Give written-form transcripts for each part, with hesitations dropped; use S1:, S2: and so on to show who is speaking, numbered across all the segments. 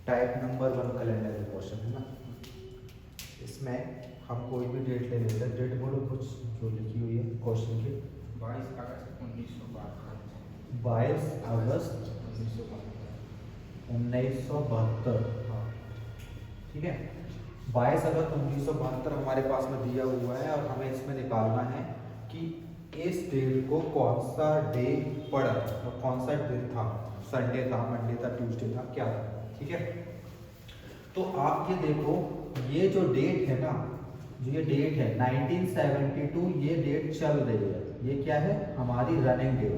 S1: Type number 1 calendar का question है ना। इसमें हम कोई भी डेट ले लेते हैं। डेट बोलो कुछ जो लिखी हुई है क्वेश्चन की।
S2: 22 अगस्त 1972।
S1: 22 अगस्त 1972।
S2: हाँ
S1: ठीक है, 22 अगस्त 1972 हमारे पास में दिया हुआ है और हमें इसमें निकालना है कि इस डेट को कौन सा डे पड़ा और कौन सा दिन था। संडे था, मंडे था, ट्यूसडे था, क्या था। ठीक है, तो आप ये देखो, ये जो डेट है ना, जो ये डेट है 1972, ये डेट चल रही है। ये क्या है, हमारी रनिंग डेट।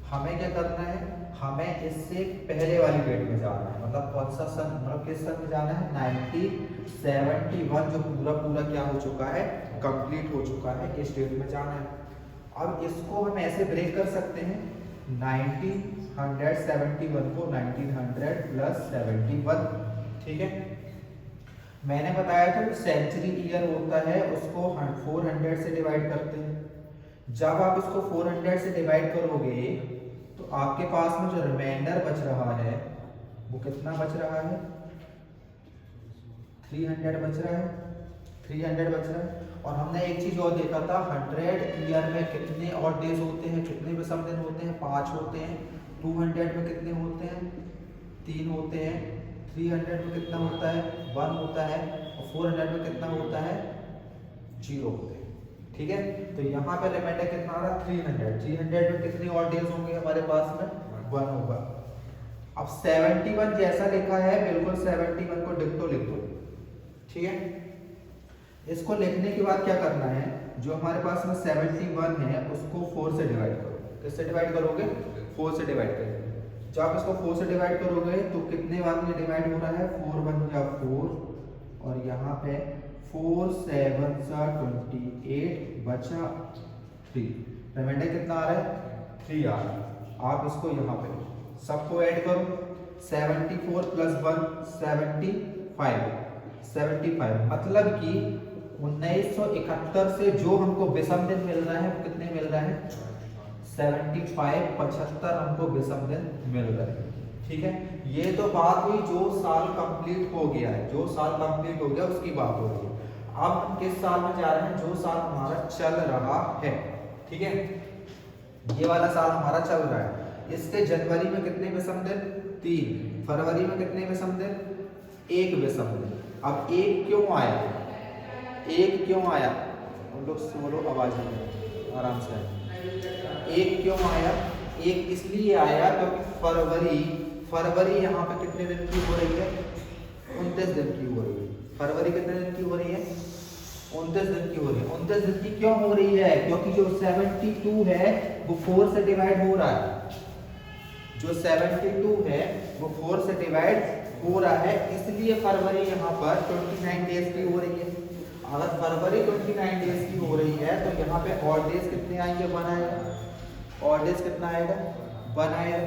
S1: हमें क्या करना है, हमें इससे पहले वाली डेट में जाना है। मतलब कौन सा सन, मतलब किस सन में जाना है, 1971, जो पूरा पूरा क्या हो चुका है, कंप्लीट हो चुका है, इस डेट में जाना है। अब इसको हम ऐसे ब्रेक कर सकते हैं, 1971 को 1900 प्लस 71। ठीक है, मैंने बताया था सेंचुरी ईयर होता है, उसको 400 से डिवाइड करते हैं। जब आप इसको 400 से डिवाइड करोगे तो आपके पास में जो रिमाइंडर बच रहा है वो कितना बच रहा है, 300 बच रहा है, 300 बच रहा है। और हमने एक चीज और देखा था, 100 ईयर में कितने और डेज होते हैं, कितने विषम दिन होते हैं, 5 होते हैं। 200 में कितने होते हैं, 3 होते हैं। 300 में कितना होता है, 1 होता है। और 400 में कितना होता है, 0 होते हैं। ठीक है, तो यहाँ पे रिमाइंडर कितना आ रहा है, 300। 300 में कितने और डेज होंगे हमारे पास में, 1 होगा। अब 71 जैसा लिखा है, बिल्कुल 71 को डिक्टो लिख दो। ठीक है, इसको लिखने के बाद क्या करना है, जो हमारे पास में 71 है उसको 4 से डिवाइड करो। किससे डिवाइड करोगे, 4 से डिवाइड करोगे। जब आप इसको 4 से डिवाइड करोगे तो कितने बार में डिवाइड हो रहा है, 4 1 जा 4, और यहाँ पे 4 7 सा 28 बचा 3। रिमाइंडर कितना आ रहा है, 3 आ रहा है। आप इसको यहाँ पे सबको ऐड करो, 74 प्लस 1 75, मतलब कि 1971 से जो हमको विषम दिन मिल रहा है वो कितने मिल रहा है, 75, 75 हमको विषम दिन मिल रहा है। ठीक है, ये तो बात हुई जो साल कंप्लीट हो गया है, जो साल कंप्लीट हो गया उसकी बात हो रही है। अब हम किस साल में जा रहे हैं, जो साल हमारा चल रहा है। ठीक है, ये वाला साल हमारा चल रहा है। इसके जनवरी में कितने विषम दिन, 3। फरवरी में कितने विषम दिन, 1 विषम दिन। अब 1 क्यों आया, 1 क्यों आया, हम लोग बोलो आवाज नहीं आराम से आए। 1 क्यों आया, 1 इसलिए आया क्योंकि फरवरी यहाँ पे कितने दिन की हो रही है, 29 दिन की हो रही है। फरवरी कितने दिन की हो रही है, 29 दिन की हो रही है। 29 दिन की क्यों हो रही है, क्योंकि जो 72 है वो 4 से डिवाइड हो रहा है। जो 72 है वो 4 से डिवाइड हो रहा है, इसलिए फरवरी यहाँ पर 29 डेज की हो रही है। अगर फरवरी 29 डेज की हो रही है तो यहाँ पे और डेज कितने आएंगे, 1 आएगा। और डेज कितना आएगा, 1 आएगा,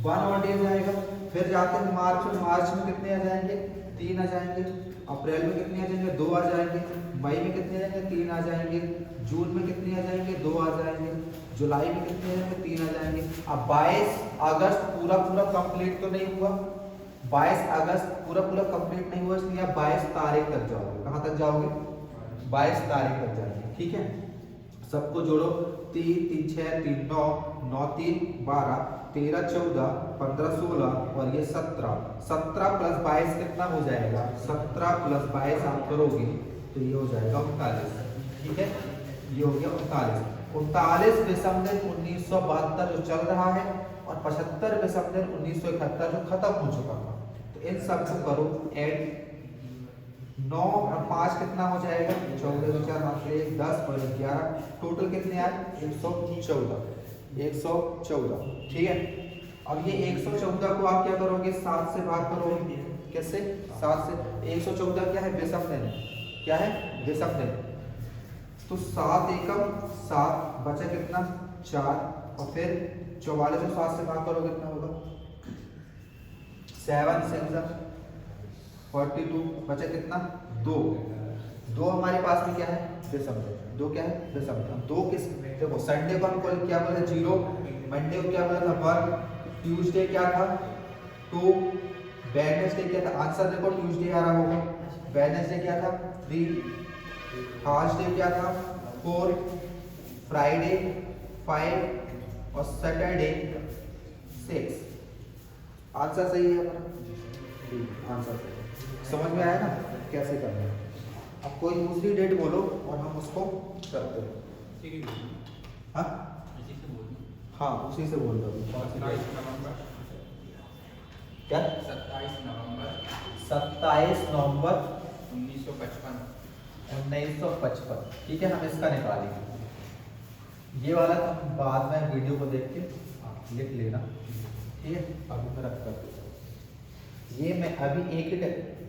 S1: 1 और डेज आएगा। फिर जाते हैं मार्च में कितने आ जाएंगे, 3 आ जाएंगे। अप्रैल में कितने आ जाएंगे, 2 आ जाएंगे। मई में कितने आ जाएंगे, 3 आ जाएंगे। जून में कितने आ जाएंगे, 2 आ जाएंगे। जुलाई में कितने आ जाएंगे, 3 आ जाएंगे। अब 22 अगस्त पूरा पूरा कंप्लीट तो नहीं हुआ, 22 अगस्त पूरा पूरा कंप्लीट नहीं हुआ, इसलिए आप 22 तारीख तक जाओगे। कहाँ तक जाओगे, 22 तारीख तक जाएंगे। ठीक है, सबको जोड़ो, 3 3 6 3 9 9 3 12 13 14 15 16 और ये 17 प्लस 22 कितना हो जाएगा, 17 प्लस 22 आप करोगे तो ये हो जाएगा 39। ठीक है, ये हो गया 39 विषम दिन 1972 जो चल रहा है और 75 विषम दिन 1971 जो खत्म हो चुका था। तो इन सब को करो ऐड, 9 और 5 कितना हो जाएगा, 14 4 1 10 और 11, टोटल कितने आए, 114। ठीक है, अब ये 114 को आप क्या करोगे, 7 से भाग करोगे। कैसे, 7 से। 114 क्या है, विषम दिन, क्या है, विषम दिन। तो 7 एकम 7 बचा कितना, 4, और फिर 44 को 7 से भाग करोगे कितना होगा, 7 6 42, बचा कितना, 2 हमारे पास में क्या है, विषम दिन। 2 क्या है, विषम दिन। 2 किस, देखो संडे को हम क्या बोले, 0, मंडे को क्या बोला था, 1, ट्यूसडे क्या था, 2, वेडनेसडे क्या था, आंसर देखो ट्यूसडे आ रहा होगा। वेडनेसडे क्या था 3, थर्सडे क्या था 4, फ्राइडे 5 और सैटरडे 6। आंसर सही है हमारा, आंसर सही है। समझ में आया ना कैसे करना है। अब कोई दूसरी डेट बोलो और हम उसको करते हैं। हाँ हाँ उसी से बोल दो।
S2: 27 नवंबर
S1: क्या
S2: 27 नवंबर
S1: 27 नवंबर
S2: 1955।
S1: 1955। ठीक है, हम इसका निकालेंगे। ये वाला तो हम बाद में वीडियो को देख के लिख लेना। ठीक है, अभी मैं रख कर देता हूँ। ये मैं अभी एक ही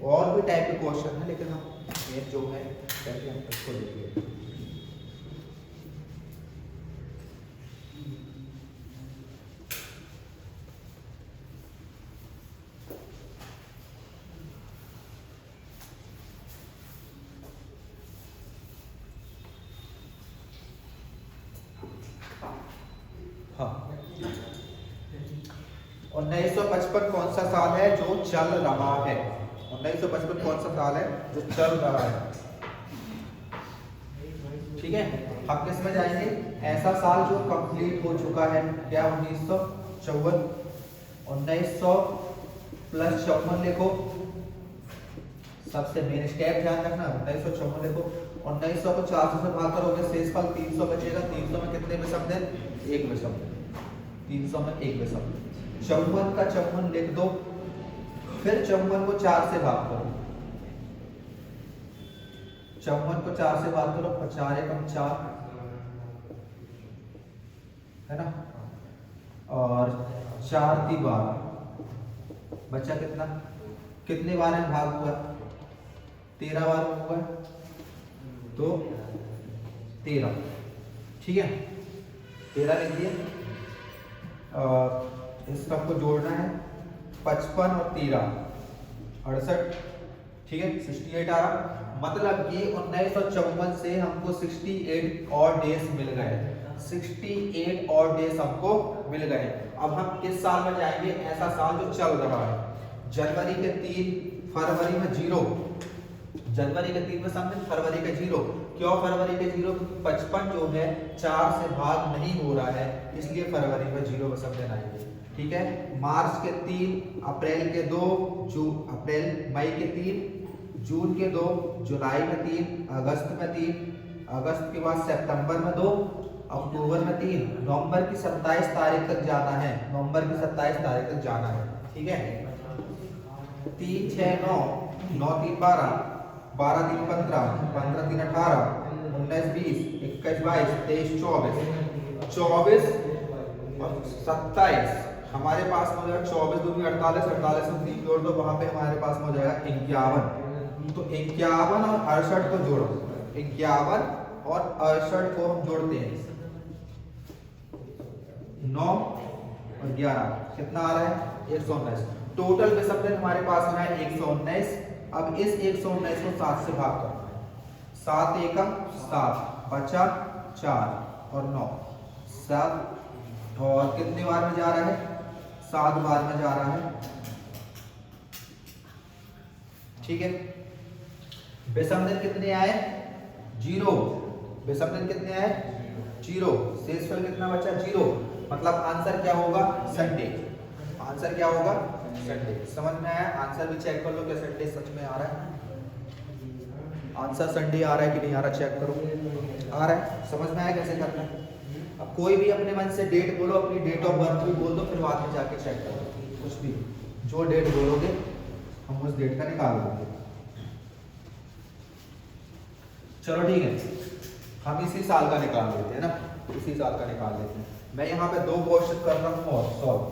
S1: और भी टाइप के क्वेश्चन है, लेकिन हम ये जो है पहले हम इसको लिख लेते हैं। हाँ 1955 कौन सा साल है जो चल रहा है? 1955 कौन सा साल है जो चल रहा है? ठीक है, हम किस में जाएंगे? ऐसा साल जो कंप्लीट हो चुका है। क्या 1954, 1900 प्लस 54 लिखो, सबसे मेन स्टेप ध्यान रखना। 1954 लिखो, 1900 को 400 से भाग करोगे शेषफल 300 बचेगा। 300 में कितने विषम दिन? एक विषम दिन। 300 में एक विषम दिन। 54 का 54 लिख दो, फिर 54 को 4 से भाग करो। 54 को 4 से भाग करो, 4 एकम 4 है ना, और 4 × 12 बच्चा कितना? कितने बार में भाग हुआ? 13 बार में हुआ, तो 13। ठीक है, 13 लिख दिया। इसका हमको जोड़ना है 55 और 13 68। ठीक है, 68 आ रहा। मतलब कि 1954 से हमको 68 और डेज मिल गए। 68 और डेज हमको मिल गए। अब हम किस साल में जाएंगे? ऐसा साल जो चल रहा है। जनवरी के 3, फरवरी में 0। जनवरी के 3 में समझे, फरवरी के 0। क्यों फरवरी के 0? 55 जो है 4 से भाग नहीं हो रहा है, इसलिए फरवरी में 0 में समझ आएंगे। ठीक है, मार्च के 3, अप्रैल के 2, मई के 3, जून के 2, जुलाई में 3, अगस्त में 3, अगस्त के बाद सितंबर में 2, अक्टूबर में 3, नवंबर की 27 तारीख तक जाना है। नवंबर की 27 तारीख तक जाना है। ठीक है, 3, 6, 9, 9, 3, 12, 12, 3, 15, 15, 3, 18, 19, 20, 21, 22, 23, 24 और 27 हमारे पास में हो जाएगा। 24 दूनी 48, 48 में 3 जोड़ दो, वहां पे हमारे पास में हो जाएगा 51। तो 51 और 68 को जोड़ो। 51 और 68 को हम जोड़ते हैं, 9 और 11 कितना आ रहा है? 119। टोटल विषम दिन हमारे पास में है 119। अब इस 119 को 7 से भाग करना है। 7 एकम 7, बचा 4 और 9, 7 और कितने बार में जा रहा है? 7 बार में जा रहा है। ठीक है, विषम दिन कितने आए? 0। विषम दिन कितने आए? 0। शेषफल कितना बचा? 0। मतलब आंसर क्या होगा? संडे। आंसर क्या होगा? संडे। समझ में आया? आंसर भी चेक कर लो, क्या संडे सच में आ रहा है? आंसर संडे आ रहा है कि नहीं आ रहा, चेक करो। आ रहा है। समझ में आया कैसे करना है? अब कोई भी अपने मन से डेट बोलो, अपनी डेट ऑफ बर्थ भी बोल दो, फिर बाद में जाके चेक करो। कुछ भी जो डेट बोलोगे हम उस डेट का निकाल देंगे। चलो ठीक है, हम इसी साल का निकाल लेते हैं ना, इसी साल का निकाल लेते हैं। मैं यहाँ पे 2 क्वेश्चन कर रहा हूँ और सॉल्व।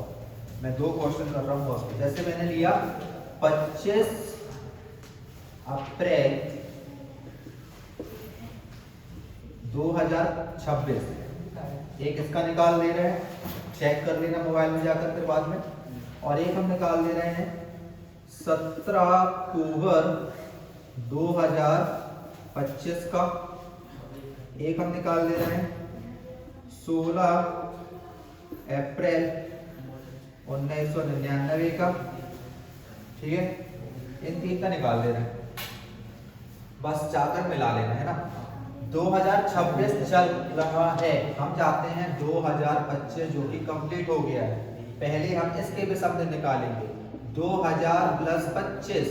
S1: मैं 2 क्वेश्चन कर रहा हूँ और जैसे मैंने लिया 25 अप्रैल 2026। एक इसका निकाल ले रहे हैं, चेक कर लेना मोबाइल में जाकर फिर बाद में। और एक हम निकाल ले रहे हैं 17 अक्टूबर 2025 का। एक हम निकाल ले रहे हैं 16 अप्रैल 1999 का। ठीक है, इन तीन का निकाल देना है, बस जाकर मिला लेना है ना। 2026 चल रहा है, हम जाते हैं 2025 जो कि कंप्लीट हो गया है। पहले हम इसके भी शब्द निकालेंगे। 2000 प्लस 25,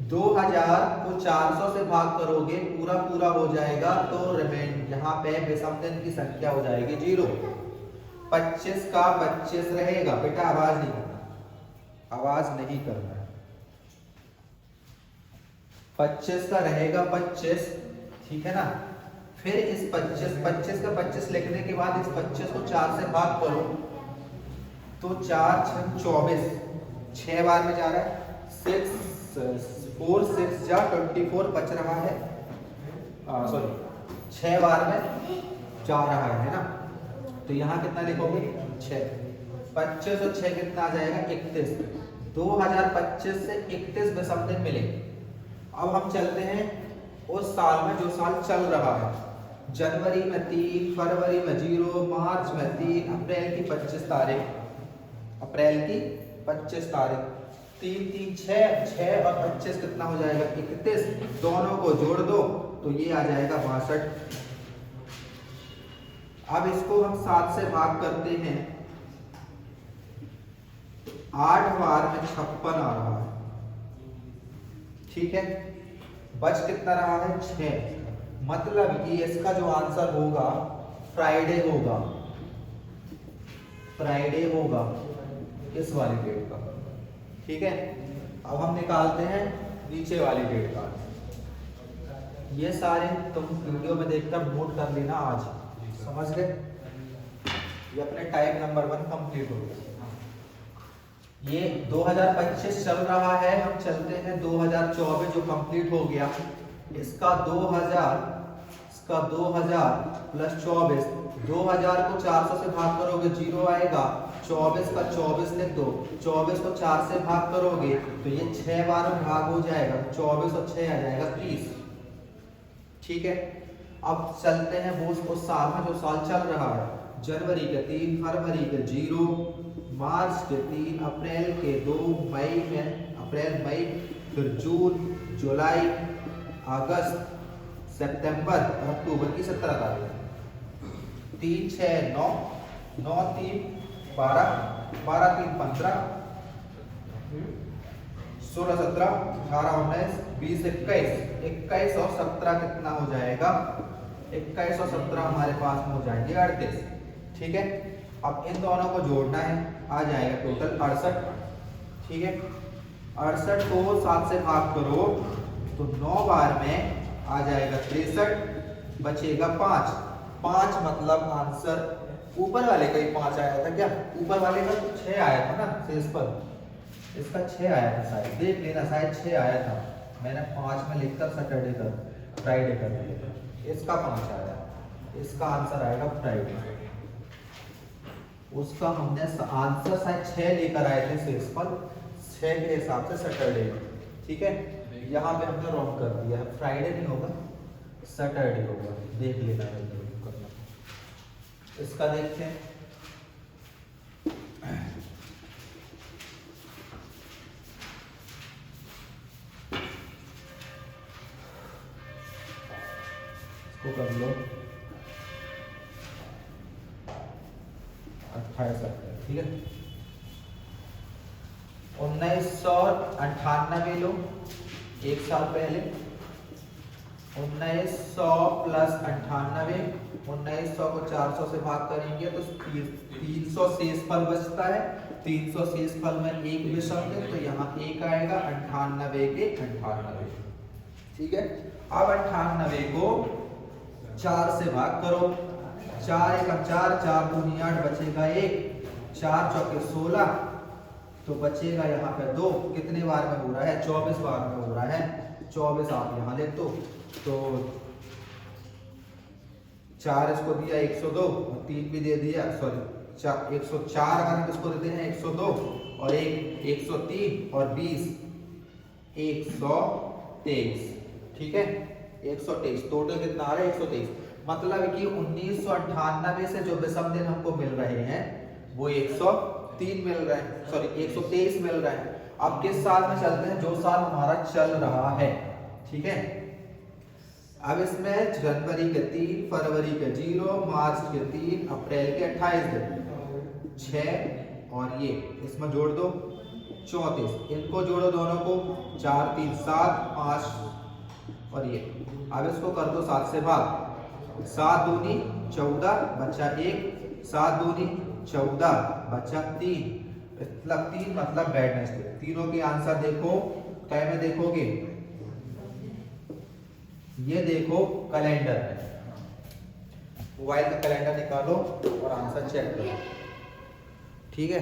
S1: 2000 को 400 से भाग करोगे पूरा पूरा हो जाएगा, तो रिमेंड यहाँ पे विषम दिन की संख्या हो जाएगी 0। 25 का 25 रहेगा, बेटा आवाज नहीं करना, आवाज नहीं करना। 25 का रहेगा 25, ठीक है ना। फिर इस 25 का 25 लिखने के बाद इस 25 को 4 से भाग करो तो 4 6 24, 6 बार में जा रहा है, 4 6 जा 24 बच रहा है, सॉरी 6 बार में जा रहा है ना। तो यहाँ कितना लिखोगे 6, 25 और 6 कितना आ जाएगा 31। 2025 से 31 विषम दिन मिले। अब हम चलते हैं उस साल में जो साल चल रहा है। जनवरी में 3, फरवरी में 0, मार्च में 3, अप्रैल की 25 तारीख, अप्रैल की 25 तारीख, 3 3 6 और 25 कितना हो जाएगा 31। दोनों को जोड़ दो तो ये आ जाएगा 62। अब इसको हम 7 से भाग करते हैं, 8 बार में 56 आ रहा है, ठीक है। बच कितना रहा है 6, मतलब कि इसका जो आंसर होगा फ्राइडे होगा, फ्राइडे होगा इस वाली डेट का, ठीक है। अब हम निकालते हैं नीचे वाली डेट का। ये सारे तुम वीडियो में देखकर नोट कर लेना, आज समझ गए। ये अपने टाइप नंबर 1 कंप्लीट हो गया। ये 2025 चल रहा है, हम चलते हैं 2024 जो कंप्लीट हो गया। इसका 2000 प्लस 24, 2000 को 400 से भाग करोगे 0 आएगा, 24 का 24 लिख दो, 24 को 4 से भाग करोगे तो ये 6 बार में भाग हो जाएगा, 24 और 6 आ जाएगा 30, ठीक है। अब चलते हैं वो उस साल में जो साल चल रहा है। जनवरी के 3, फरवरी के 0, मार्च के 3, अप्रैल के 2, मई में मई, फिर जून, जुलाई, अगस्त, सितंबर और अक्टूबर की 17 तारीख। 3 6 9, 9 3 12, 12 3 15, 16 17 18 19 20 21 और 17 कितना हो जाएगा 21 और 17 हमारे पास में हो जाएंगे 38, ठीक है। अब इन दोनों को जोड़ना है, आ जाएगा टोटल 68, ठीक है। 68 को 7 से भाग करो तो 9 बार में आ जाएगा 63, बचेगा 5। 5 मतलब आंसर ऊपर वाले का ही 5 आया था क्या, ऊपर वाले का तो 6 आया था ना शेष पर, इसका 6 आया था शायद, देख लेना शायद 6 आया था, मैंने 5 में लिखकर सैटरडे कर फ्राइडे कर दिया, इसका 5 आया, इसका आंसर आएगा फ्राइडे। उसका हमने आंसर शायद 6 लेकर आए थे शेष पर, 6 के हिसाब से सैटरडे, ठीक है। यहाँ पे हमने रॉन्ग कर दिया है, फ्राइडे नहीं होगा सैटरडे होगा, देख लेना है करना। इसका देखते हैं, इसको कर लो 28 ठीक है। 1998 लो, एक साल पहले, 1900 प्लस 98, 1900 को 400 से भाग करेंगे तो 300 शेष फल बचता है, 300 शेष फल में एक विषम है तो यहाँ एक आएगा, 98 के 98, ठीक है। अब 98 को 4 से भाग करो, 4 1 4, 4 दूनी 8, बचेगा 1, 4 चौके 16 तो बचेगा यहाँ पे 2, कितने बार में हो रहा है 24 बार में हो रहा है, 24 आप यहाँ लिख दो तो 4 इसको दिया 102 और 3 भी दे दिया, सॉरी 104 अगर हम इसको देते हैं 102 और 1 103 और 20 123, ठीक है 123, टोटल कितना आ रहा है 123। मतलब कि 1998 से जो विषम दिन हमको मिल रहे हैं वो 103 मिल रहे हैं, सॉरी 123 मिल रहे हैं। अब किस साल में चलते हैं, जो साल हमारा चल रहा है, ठीक है। अब इसमें जनवरी के 3, फरवरी के 0, मार्च के 3, अप्रैल के 28 दिन, 6 और ये इसमें जोड़ दो 34, इनको जोड़ो दोनों को, 4 3 7 5 और ये। अब इसको कर दो 7 से भाग, 7 दूनी 14 बचा 1, 7 दूनी 14 बचा 3, मतलब 3 मतलब वेडनेसडे। तीनों के आंसर देखो, क्या में देखोगे, ये देखो कैलेंडर में, मोबाइल का कैलेंडर निकालो और आंसर चेक करो, ठीक है।